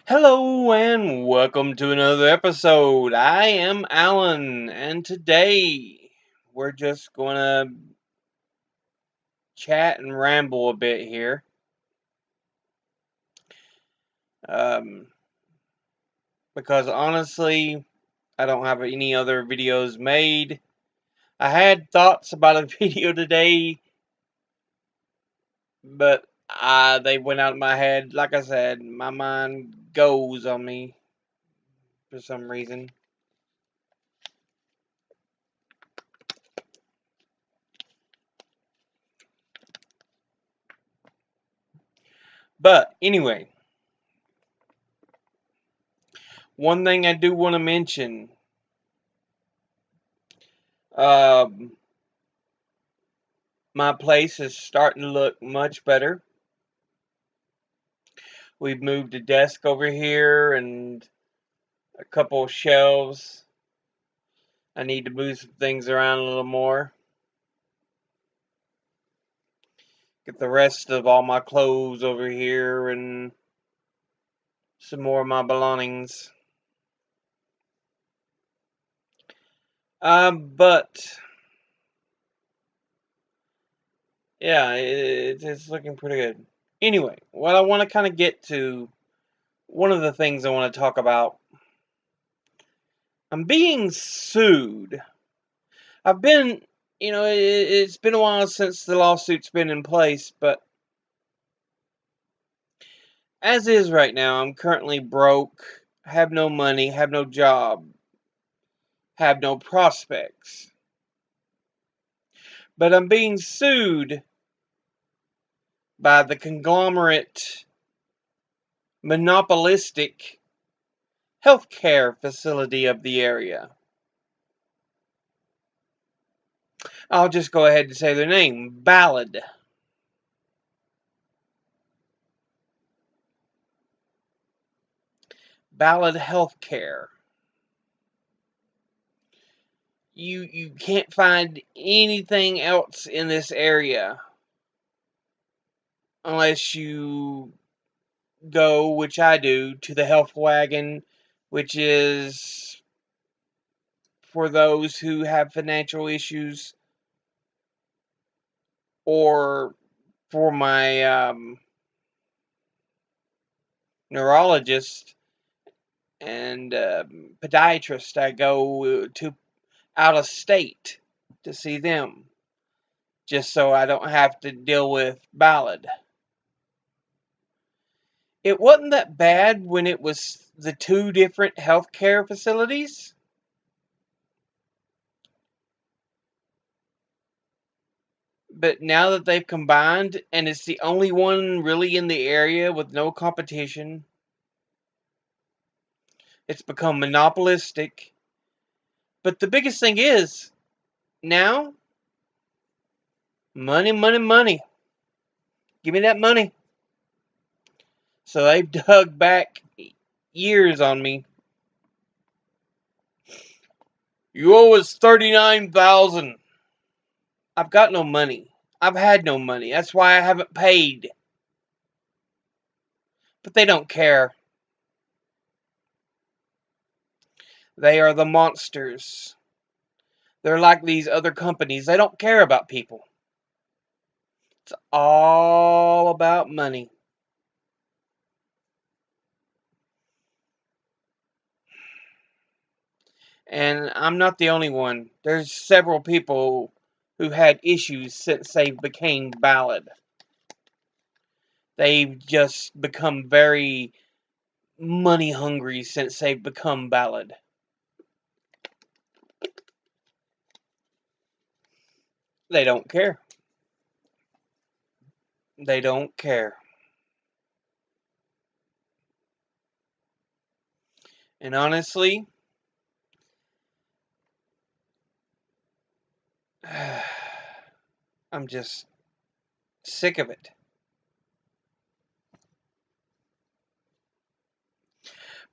Hello and welcome to another episode. I am Alan, and today we're just gonna chat and ramble a bit here. Um, because honestly, I don't have any other videos made. I had thoughts about a video today, but they went out of my head. Like I said, my mind goes on me for some reason. But anyway, one thing I do want to mention. Um, My place is starting to look much better. We've moved a desk over here and a couple of shelves. I need to move some things around a little more. Get the rest of all my clothes over here and some more of my belongings. But yeah, it's looking pretty good. Anyway, what I want to kind of get to, one of the things I want to talk about, I'm being sued. I've been, it's been a while since the lawsuit's been in place, but as is right now, I'm currently broke, have no money, have no job, have no prospects. But I'm being sued by the conglomerate, monopolistic healthcare facility of the area. I'll just go ahead and say their name, Ballad. Ballad Healthcare. You can't find anything else in this area unless you go, which I do, to the Health Wagon, which is for those who have financial issues, or for my neurologist and podiatrist, I go to out of state to see them, just so I don't have to deal with Ballad. It wasn't that bad when it was the two different healthcare facilities. But now that they've combined and it's the only one really in the area with no competition, it's become monopolistic. But the biggest thing is now, money, money, money. Give me that money. So they've dug back years on me. You owe us 39,000. I've got no money. I've had no money. That's why I haven't paid. But they don't care. They are the monsters. They're like these other companies. They don't care about people. It's all about money. And I'm not the only one. There's several people who had issues since they became Ballad. They've just become very money hungry since they've become Ballad. They don't care. They don't care. And honestly, I'm just sick of it.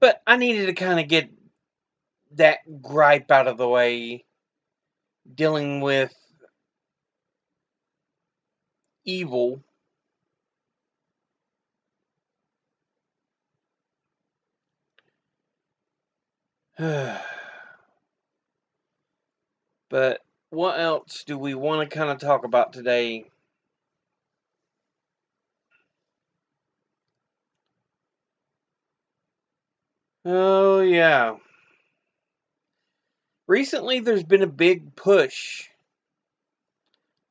But I needed to kind of get that gripe out of the way, dealing with evil But what else do we want to kind of talk about today? Oh, yeah. Recently, there's been a big push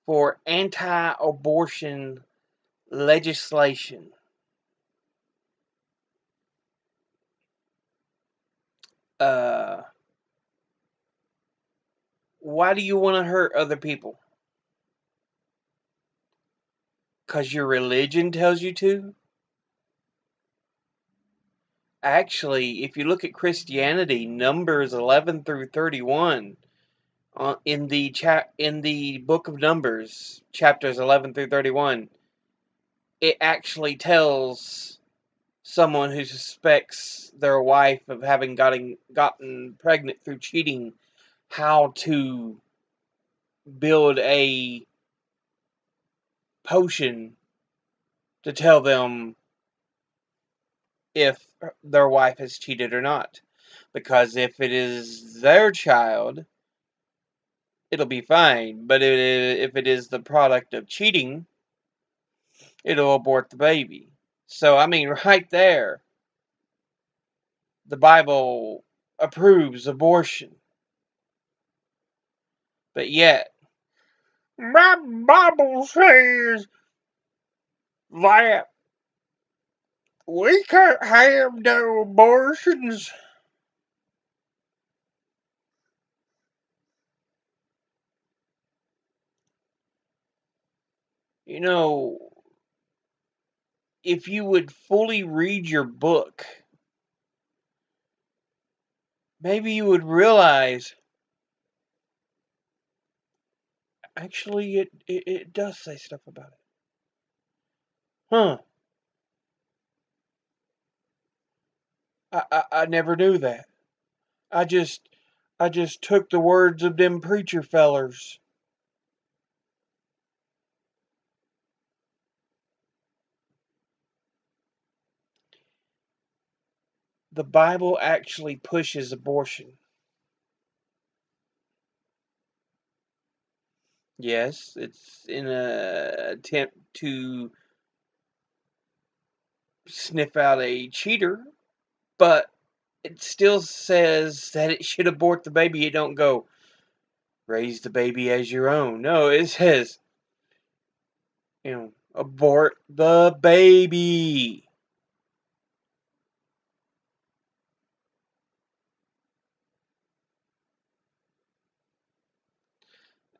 for anti-abortion legislation. Uh, why do you want to hurt other people? Because your religion tells you to? Actually, if you look at Christianity, Numbers 11 through 31, in the book of Numbers, chapters 11 through 31, it actually tells someone who suspects their wife of having gotten pregnant through cheating how to build a potion to tell them if their wife has cheated or not. Because if it is their child, it'll be fine. But if it is the product of cheating, it'll abort the baby. So, I mean, right there, the Bible approves abortion. But yet, my Bible says that we can't have no abortions. You know, if you would fully read your book, maybe you would realize actually it does say stuff about it. Huh. I never knew that. I just I just took the words of them preacher fellers. The Bible actually pushes abortion. Yes, it's in a attempt to sniff out a cheater, but it still says that it should abort the baby. It don't go raise the baby as your own. No, it says, abort the baby.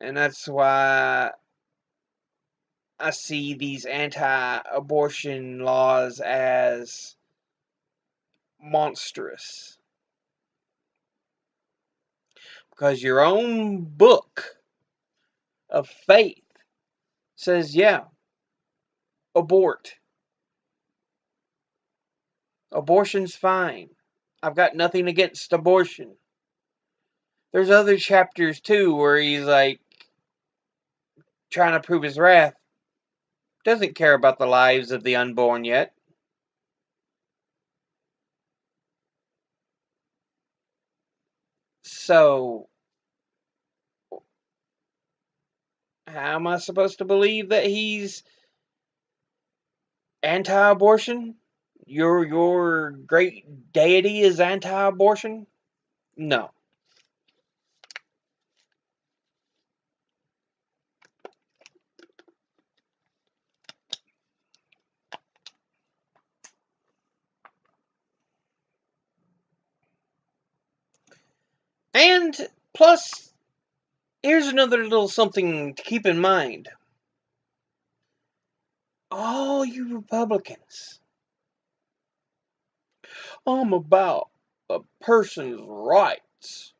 And that's why I see these anti-abortion laws as monstrous. Because your own book of faith says, yeah, abort. Abortion's fine. I've got nothing against abortion. There's other chapters too where he's like trying to prove his wrath. Doesn't care about the lives of the unborn yet. So, how am I supposed to believe that he's anti-abortion? Your great deity is anti-abortion? No. And plus, here's another little something to keep in mind. All you Republicans, I'm about a person's rights.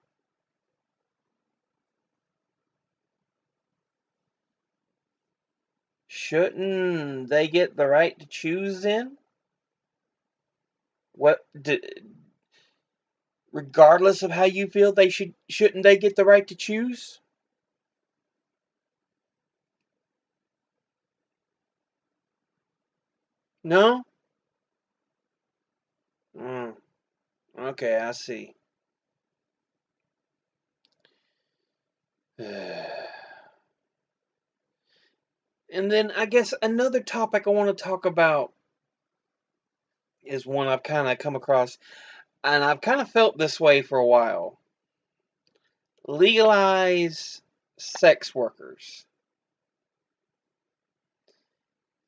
Shouldn't they get the right to choose then? What, regardless of how you feel, shouldn't they get the right to choose? No? Mm, okay, I see. And then I guess another topic I want to talk about is one I've kind of come across, and I've kind of felt this way for a while. Legalize sex workers.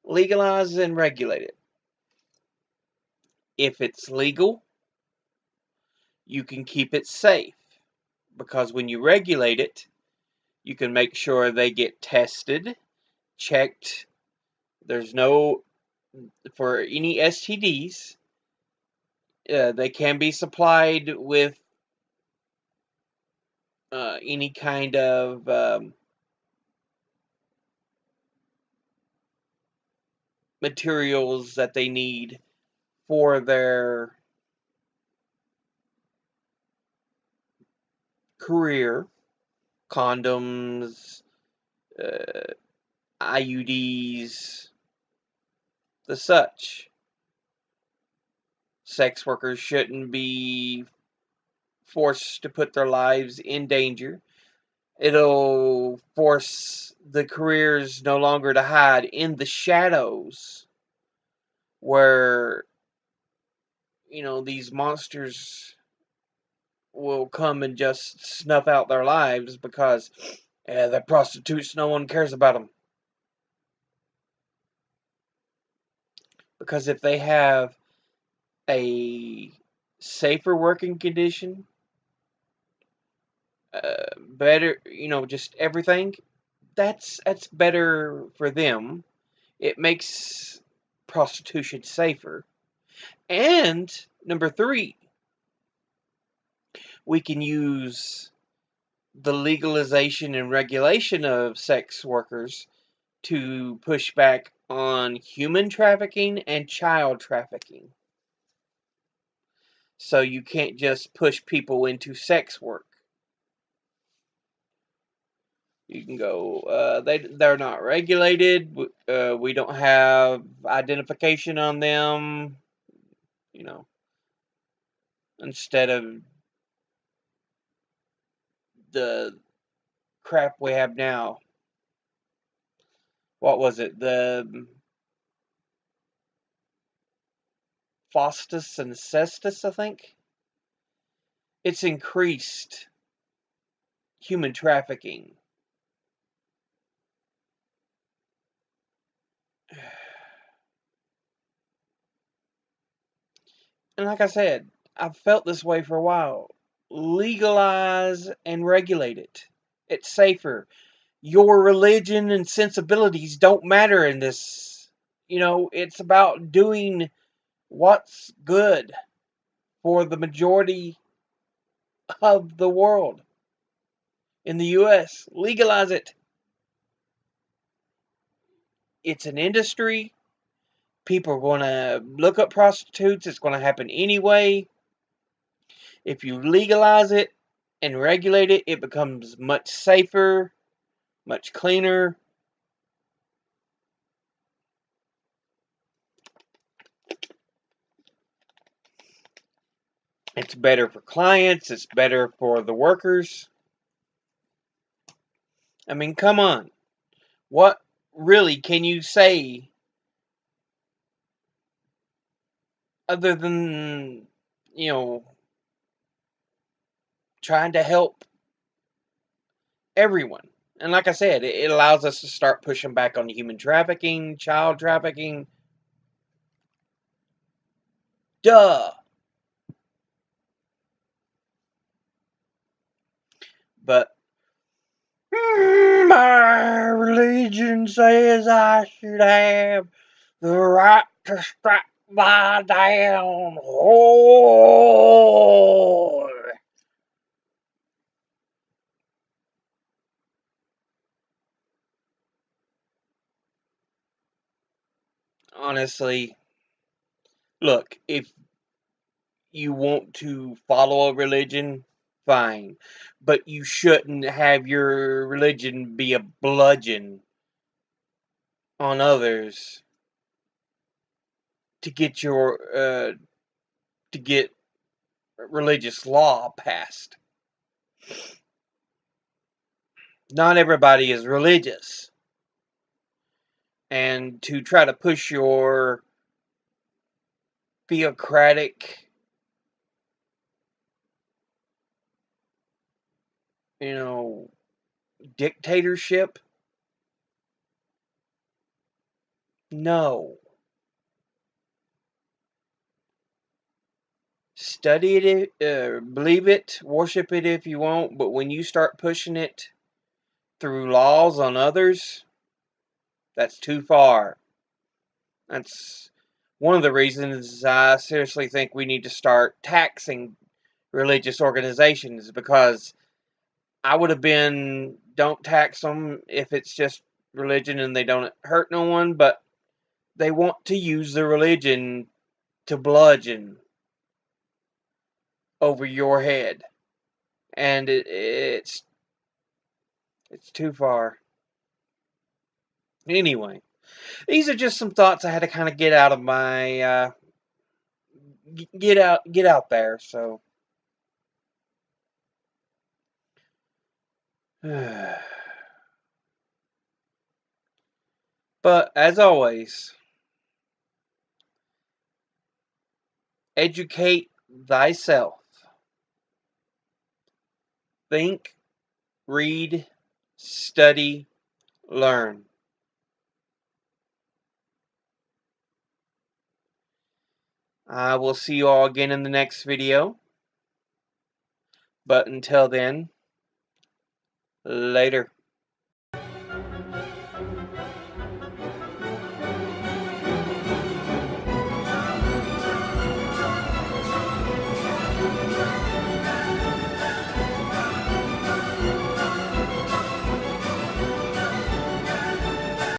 Legalize and regulate it. If it's legal, you can keep it safe. Because when you regulate it, you can make sure they get tested, checked. There's no, for any STDs, they can be supplied with any kind of materials that they need for their career. Condoms, uh, IUDs, the such. Sex workers shouldn't be forced to put their lives in danger. It'll force the careers no longer to hide in the shadows where, these monsters will come and just snuff out their lives because they're prostitutes, no one cares about them. Because if they have a safer working condition, better, just everything, that's better for them. It makes prostitution safer. And number three, we can use the legalization and regulation of sex workers to push back on human trafficking and child trafficking. So you can't just push people into sex work. You can go, they're not regulated. We don't have identification on them. You know, instead of the crap we have now. What was it? The Faustus and Cestus, I think. It's increased human trafficking. And like I said, I've felt this way for a while. Legalize and regulate it. It's safer. Your religion and sensibilities don't matter in this. It's about doing what's good for the majority of the world. In the US, legalize it. It's an industry. People are going to look up prostitutes. It's going to happen anyway. If you legalize it and regulate it, it becomes much safer, much cleaner. It's better for clients. It's better for the workers. I mean, come on. What really can you say other than, you know, trying to help everyone? And like I said, it allows us to start pushing back on human trafficking, child trafficking. Duh. But my religion says I should have the right to strike my damn whore. Honestly, look, if you want to follow a religion, fine. But you shouldn't have your religion be a bludgeon on others to get to get religious law passed. not everybody is religious. And to try to push your theocratic, you know, dictatorship, no. Study it, believe it, worship it if you want, but when you start pushing it through laws on others, that's too far. That's one of the reasons I seriously think we need to start taxing religious organizations, because I would have been don't tax them if it's just religion and they don't hurt no one, but they want to use the religion to bludgeon over your head, and it's too far. Anyway, these are just some thoughts I had to kind of get out of my get out there. So, but as always, educate thyself. Think, read, study, learn. I will see you all again in the next video. But until then, later.